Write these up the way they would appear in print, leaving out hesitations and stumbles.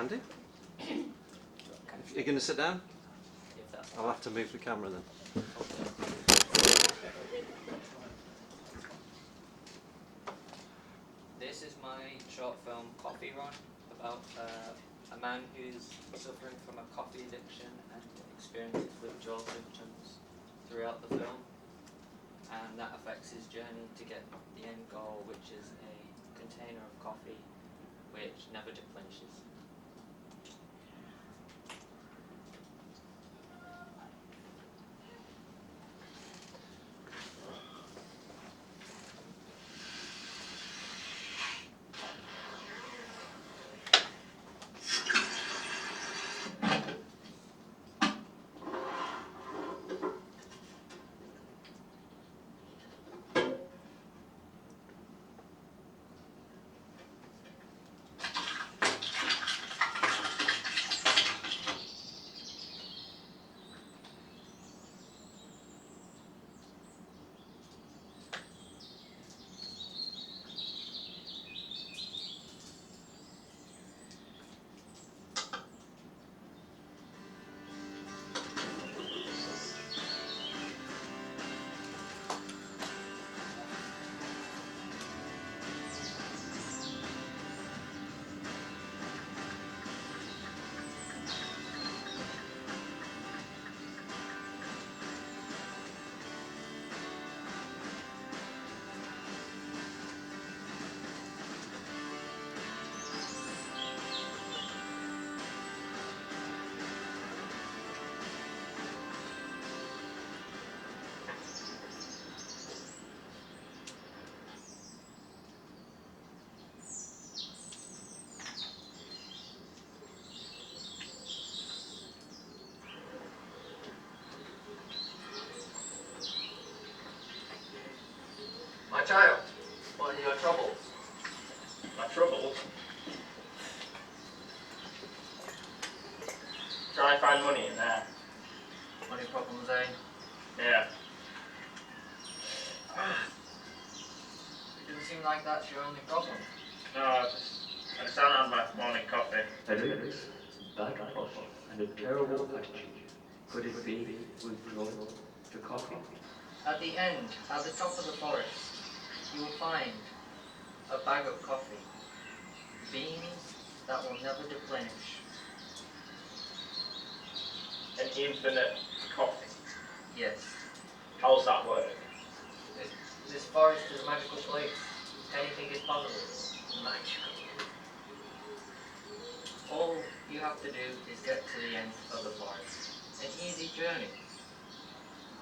Andy? You're going to sit down? I'll have to move the camera then. This is my short film Coffee Run about a man who's suffering from a coffee addiction and experiences withdrawal symptoms throughout the film, and that affects his journey to get the end goal, which is a container of coffee which never deplenishes. My child, what are your troubles? My troubles? Try and find money in there. Money problems, eh? Yeah. It doesn't seem like that's your only problem. No, I just haven't had my morning coffee. Headaches, bad posture, and a terrible attitude. Could it be withdrawal to coffee? At the end, at the top of the forest, you will find a bag of coffee, beans that will never deplenish. An infinite coffee. Yes, How's that work? this forest is a magical place. Anything is possible. Magical. All you have to do is get to the end of the forest. An easy journey.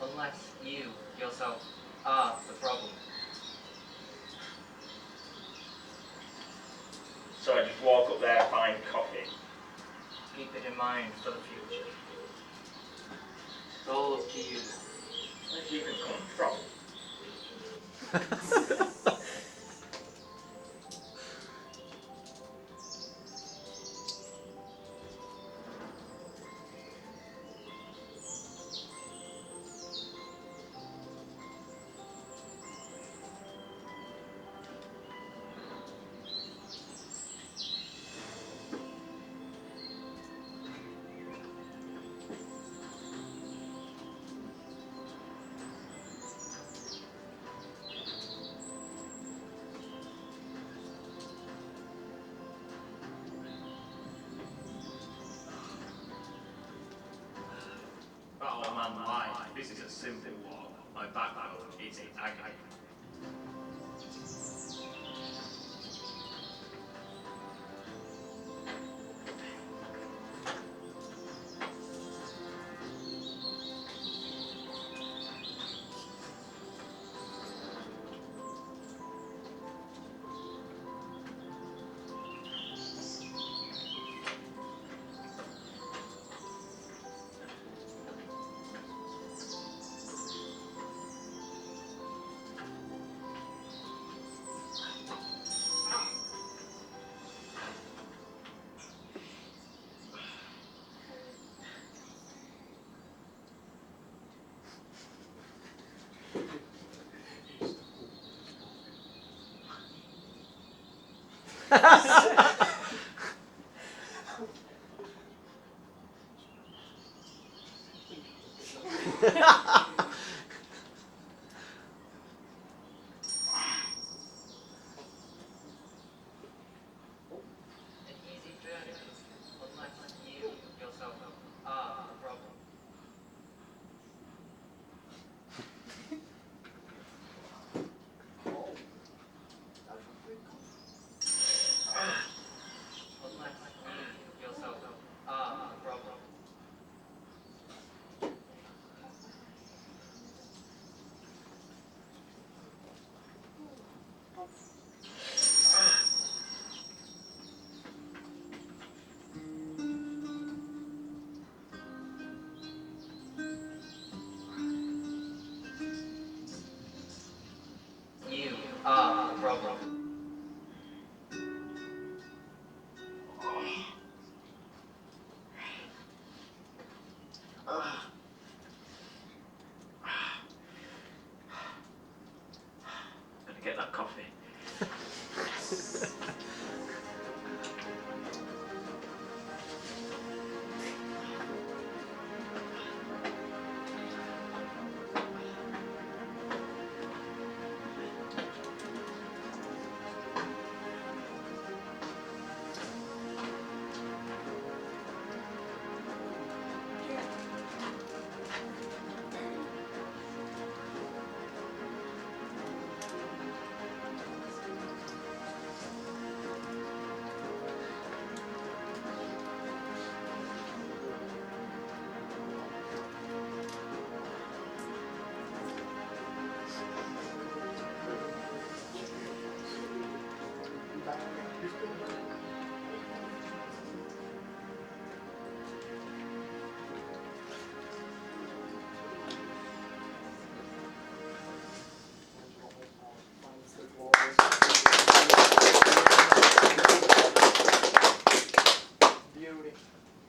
Unless you yourself are the problem. So I just walk up there, find coffee. Keep it in mind for the future. It's all up to you. Where'd you even come from? Oh man, this is a simple walk. My backbone is in agony.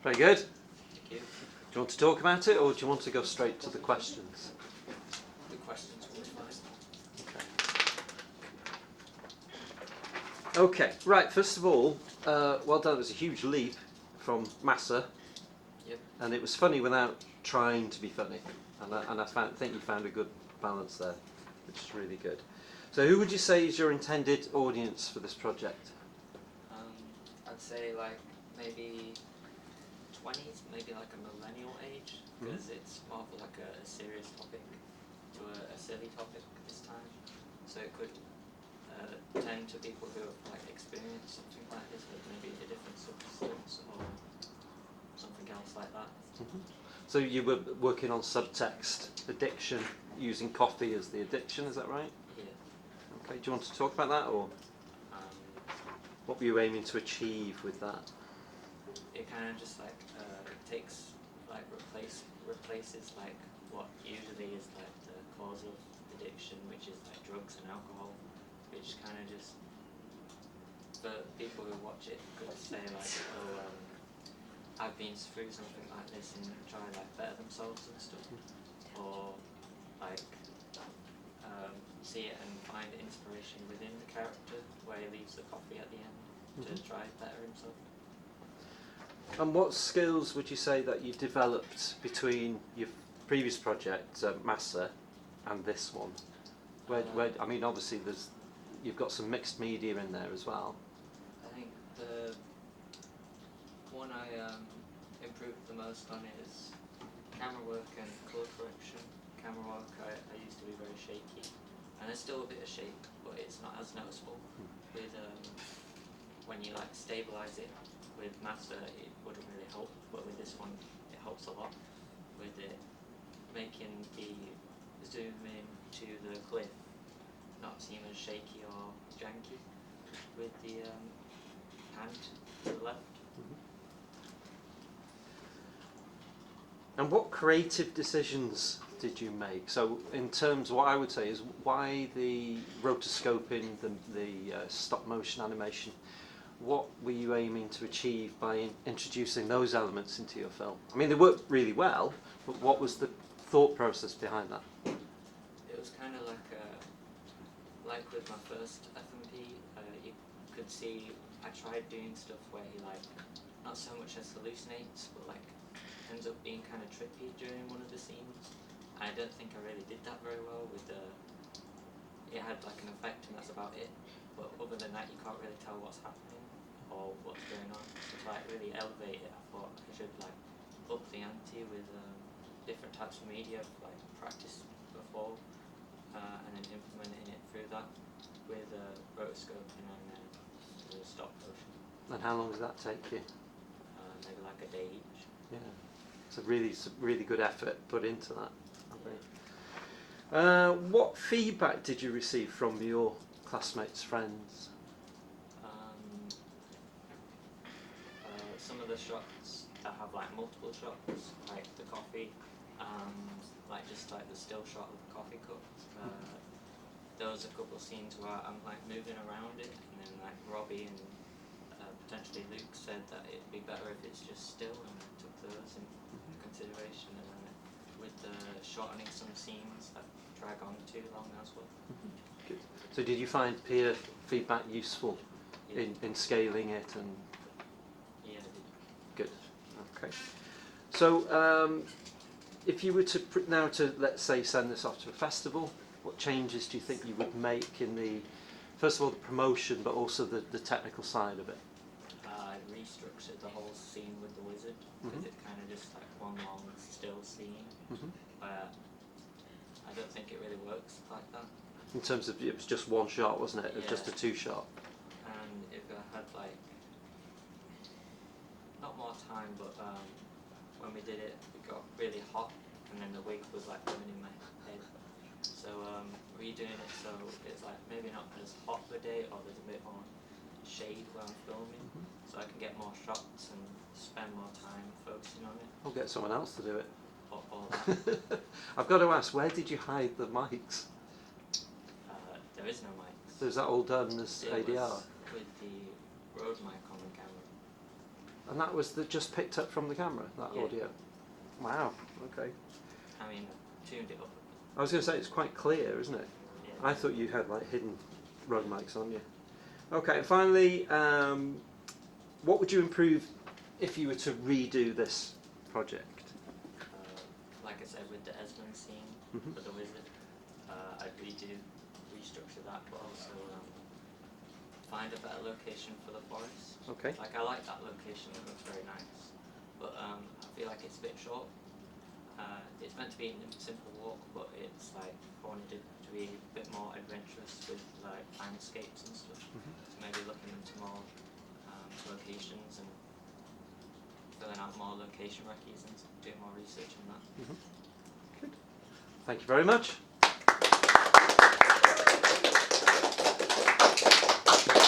Very good. Thank you. Do you want to talk about it, or do you want to go straight to the questions? The questions will be fine. Okay, right, first of all, well done. It was a huge leap from Massa. Yep. And it was funny without trying to be funny. And I think you found a good balance there, which is really good. So who would you say is your intended audience for this project? I'd say like maybe 20s, maybe like a millennial age, because it's more of like a serious topic to a silly topic this time. So it could tend to people who have like experienced something like this, but maybe a different substance or something else like that. So you were working on subtext addiction, using coffee as the addiction, is that right? Yeah. Okay, do you want to talk about that, or what were you aiming to achieve with that? It kind of just like takes like replaces like what usually is like the cause of addiction, which is like drugs and alcohol, which kind of just for people who watch it could say like, oh, I've been through something like this and try like better themselves and stuff, or like see it and find inspiration within the character where he leaves the coffee at the end to try better himself. And what skills would you say that you developed between your previous project, Massa, and this one? Where I mean, obviously you've got some mixed media in there as well. I think the one I improved the most on is camera work and colour correction. Camera work I used to be very shaky, and there's still a bit of shake, but it's not as noticeable. With when you like stabilise it with Massa, it wouldn't really help, but with this one it helps a lot with it making the zoom in to the cliff not seem as shaky or janky with the hand to the left. And what creative decisions did you make? So in terms, what I would say is, why the rotoscoping, the stop motion animation? What were you aiming to achieve by introducing those elements into your film? I mean, they worked really well, but what was the thought process behind that? It was kind of like with my first FMP, you could see I tried doing stuff where he like not so much as hallucinates, but like ends up being kind of trippy during one of the scenes. I don't think I really did that very well with it had like an effect and that's about it, but other than that you can't really tell what's happening or what's going on. So to like really elevate it, I thought I should like up the ante with different types of media, like practice before and then implementing it through that with rotoscoping and then the stop motion. And how long does that take you? Maybe like a day each. Yeah, it's a really good effort put into that, I think. What feedback did you receive from your classmates, friends? Some of the shots that have like multiple shots, like the coffee, like just like the still shot of the coffee cup. There was a couple of scenes where I'm like moving around it, and then like Robbie and potentially Luke said that it'd be better if it's just still, and I took those into consideration. And then with the shortening some scenes that drag on too long as well. Good. So did you find peer feedback useful in scaling it and Yeah, I did. good. Okay. So if you were to now to let's say send this off to a festival, what changes do you think you would make in the first of all the promotion, but also the technical side of it? I restructured the whole scene with the wizard because Mhm. it's kind of just like one long still scene. Mhm. Where I don't think it really works like that. In terms of it was just one shot, wasn't it? It was just a Yeah. 2-shot. And if I had like not more time, but when we did it, it got really hot, and then the wig was like coming in my head. So redoing it so it's like maybe not as hot of a day, or there's a bit more shade where I'm filming, so I can get more shots and spend more time focusing on it. I'll get someone else to do it. All that. I've got to ask, where did you hide the mics? There is no mics. So is that all done as It ADR? was with the Rode mic on the camera. And that was just picked up from the camera, that Yeah. audio? Wow, okay. I mean, tuned it up. I was going to say, it's quite clear, isn't it? Yeah. I thought you had like hidden Rode mics on you. Okay, and finally, what would you improve if you were to redo this project? Like I said, with the Esmond scene Mhm. for the wizard, I'd restructure that, but also find a better location for the forest. Okay. Like I like that location; it looks very nice, but I feel like it's a bit short. It's meant to be a simple walk, but it's like I wanted it to be a bit more adventurous with like landscapes and stuff. So maybe looking into more locations and filling out more location recce's and doing more research on that. Good. Thank you very much.